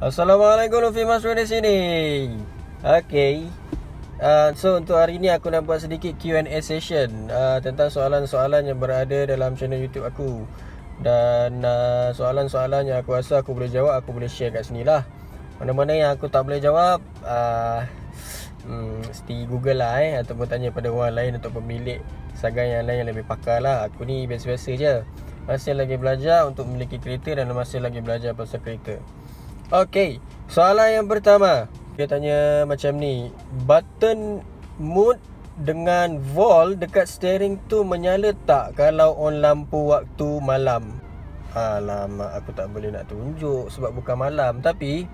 Assalamualaikum, Luffy Mas di sini. Okay. So untuk hari ni aku nak buat sedikit Q&A session tentang soalan-soalan yang berada dalam channel YouTube aku. Dan soalan-soalan yang aku rasa aku boleh jawab, aku boleh share kat sini lah. Mana-mana yang aku tak boleh jawab, mesti Google lah ataupun tanya pada orang lain atau pemilik sagai yang lain yang lebih pakar lah. Aku ni biasa-biasa je, masih lagi belajar untuk memiliki kereta dan masih lagi belajar pasal kereta. Okey, soalan yang pertama, dia tanya macam ni. Button mode dengan vol dekat steering tu menyala tak kalau on lampu waktu malam? Alamak, aku tak boleh nak tunjuk sebab bukan malam. Tapi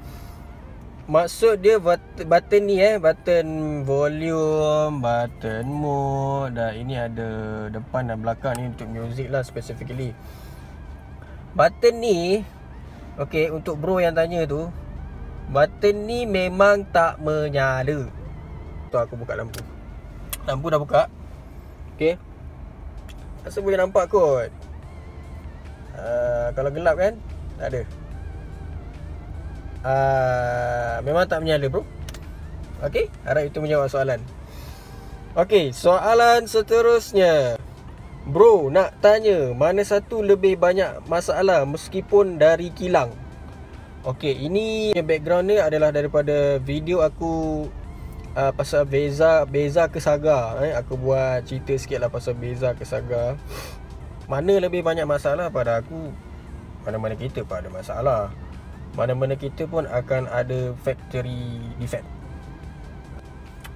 maksud dia button ni button volume, button mode, dan ini ada depan dan belakang ni untuk music lah specifically. Button ni, okey, untuk bro yang tanya tu, button ni memang tak menyala. Tu aku buka lampu. Lampu dah buka. Okey, rasa boleh nampak kot. Kalau gelap kan, tak ada. Memang tak menyala bro. Okey, harap itu menjawab soalan. Okey, soalan seterusnya. Bro, nak tanya, mana satu lebih banyak masalah meskipun dari kilang? Okey, ini background ni adalah daripada video aku pasal Beza ke Saga. Aku buat cerita sikit lah pasal Beza ke Saga. Mana lebih banyak masalah pada aku, mana-mana kita pun ada masalah. Mana-mana kita pun akan ada factory defect.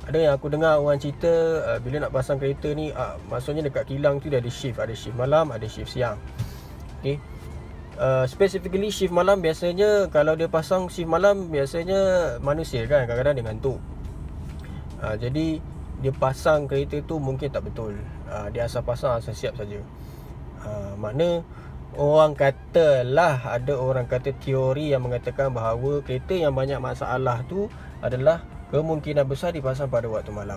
Ada yang aku dengar orang cerita bila nak pasang kereta ni, maksudnya dekat kilang tu dia ada shift. Ada shift malam, ada shift siang. Okay. Specifically shift malam, biasanya kalau dia pasang shift malam, biasanya manusia kan kadang-kadang dia ngantuk. Jadi dia pasang kereta tu mungkin tak betul. Dia asal pasang, asal siap saja. Makna orang katalah, ada orang kata teori yang mengatakan bahawa kereta yang banyak masalah tu adalah kemungkinan besar dipasang pada waktu malam.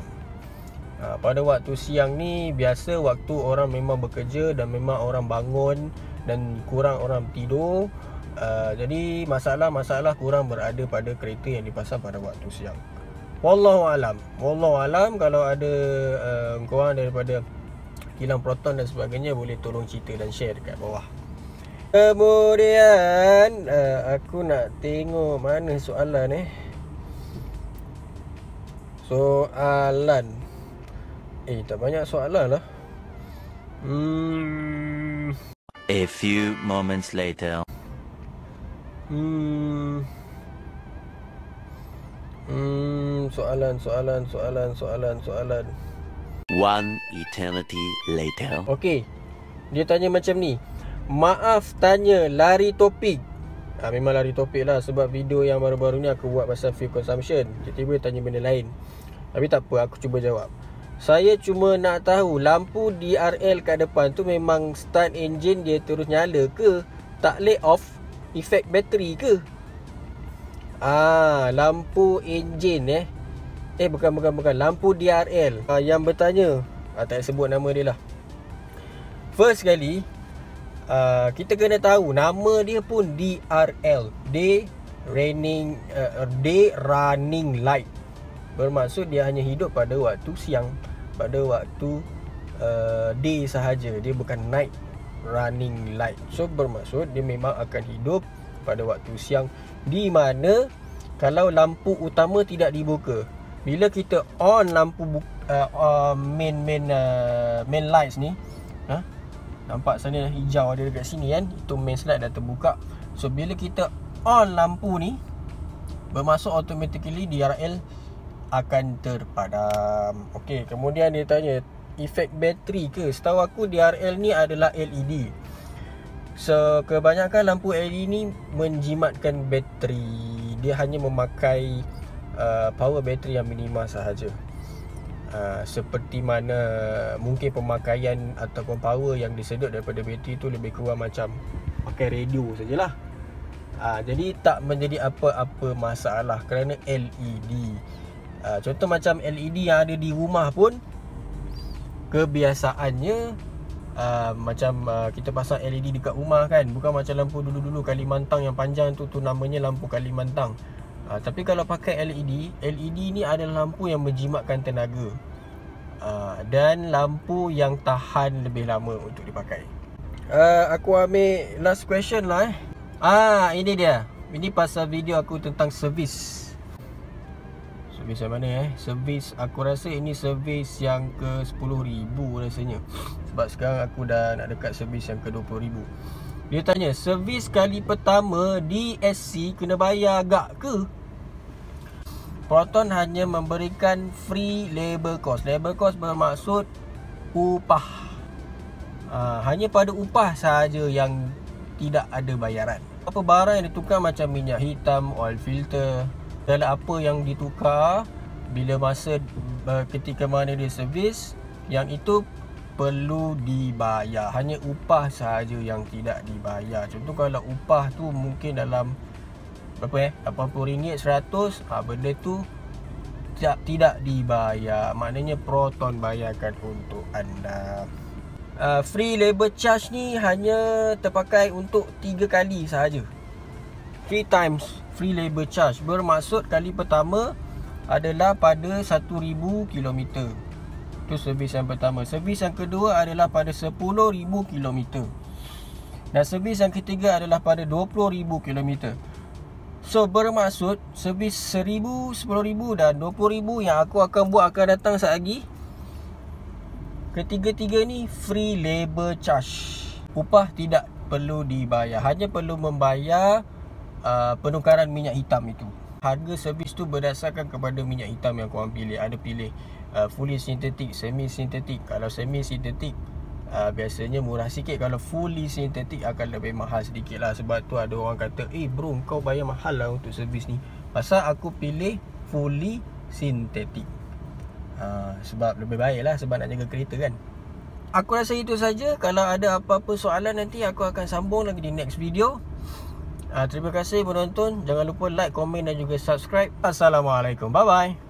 Pada waktu siang ni biasa waktu orang memang bekerja dan memang orang bangun dan kurang orang tidur. Jadi masalah-masalah kurang berada pada kereta yang dipasang pada waktu siang. Wallahu alam. Wallahu alam. Kalau ada korang daripada kilang Proton dan sebagainya, boleh tolong cerita dan share dekat bawah. Kemudian aku nak tengok mana soalan soalan. Tak banyak soalan lah. A few moments later. Soalan. One eternity later. Okey, dia tanya macam ni. Maaf tanya, lari topik. Memang lari topik lah, sebab video yang baru-baru ni aku buat pasal fuel consumption. Tiba-tiba tanya benda lain. Tapi tak apa, aku cuba jawab. Saya cuma nak tahu, lampu DRL kat depan tu memang start engine dia terus nyala ke? Tak let off? Efek bateri ke? Lampu engine bukan. Lampu DRL. Yang bertanya, tak sebut nama dia lah. First kali, kita kena tahu nama dia pun DRL, Day Running Light. Bermaksud dia hanya hidup pada waktu siang, pada waktu day sahaja. Dia bukan night running light. So bermaksud dia memang akan hidup pada waktu siang, di mana kalau lampu utama tidak dibuka, bila kita on lampu main lights ni, nampak sana hijau ada dekat sini kan, itu main slide dah terbuka. So bila kita on lampu ni, bermaksud automatically DRL akan terpadam. Okey, kemudian dia tanya efek bateri ke? Setahu aku DRL ni adalah LED. So kebanyakan lampu LED ni menjimatkan bateri. Dia hanya memakai power bateri yang minima sahaja. Seperti mana mungkin pemakaian ataupun power yang disedot daripada bateri tu lebih kurang macam pakai radio sajalah. Jadi tak menjadi apa-apa masalah kerana LED. Contoh macam LED yang ada di rumah pun, kebiasaannya macam kita pasang LED dekat rumah kan. Bukan macam lampu dulu-dulu Kalimantan yang panjang tu namanya lampu Kalimantan. Tapi kalau pakai LED ni adalah lampu yang menjimatkan tenaga, dan lampu yang tahan lebih lama untuk dipakai. Aku ambil last question lah ini dia. Ini pasal video aku tentang servis. Servis yang mana servis, aku rasa ini servis yang ke 10,000 rasanya. Sebab sekarang aku dah nak dekat servis yang ke 20,000. Dia tanya, servis kali pertama DSC kena bayar agak ke? Proton hanya memberikan free labor cost. Labor cost bermaksud upah. Hanya pada upah sahaja yang tidak ada bayaran. Apa barang yang ditukar macam minyak hitam, oil filter, segala apa yang ditukar bila masa ketika mana dia servis, yang itu perlu dibayar. Hanya upah sahaja yang tidak dibayar. Contoh kalau upah tu mungkin dalam berapa RM80, 100, benda tu tidak dibayar. Maknanya Proton bayarkan untuk anda. Free labor charge ni hanya terpakai untuk 3 kali sahaja. 3 times free labor charge bermaksud kali pertama adalah pada 1,000 km. Itu servis yang pertama. Servis yang kedua adalah pada 10,000 km. Dan servis yang ketiga adalah pada 20,000 km. So bermaksud servis 1,000, 10,000 dan 20,000 yang aku akan buat akan datang sekejap lagi, ketiga-tiga ni free labor charge. Upah tidak perlu dibayar. Hanya perlu membayar penukaran minyak hitam itu. Harga servis tu berdasarkan kepada minyak hitam yang korang pilih. Ada pilih fully sintetik, semi sintetik. Kalau semi sintetik biasanya murah sikit. Kalau fully sintetik akan lebih mahal sedikit lah. Sebab tu ada orang kata, bro, kau bayar mahal lah untuk servis ni. Pasal aku pilih fully sintetik. Sebab lebih baik lah, sebab nak jaga kereta kan. Aku rasa itu saja. Kalau ada apa-apa soalan nanti aku akan sambung lagi di next video. Terima kasih menonton. Jangan lupa like, komen dan juga subscribe. Assalamualaikum. Bye-bye.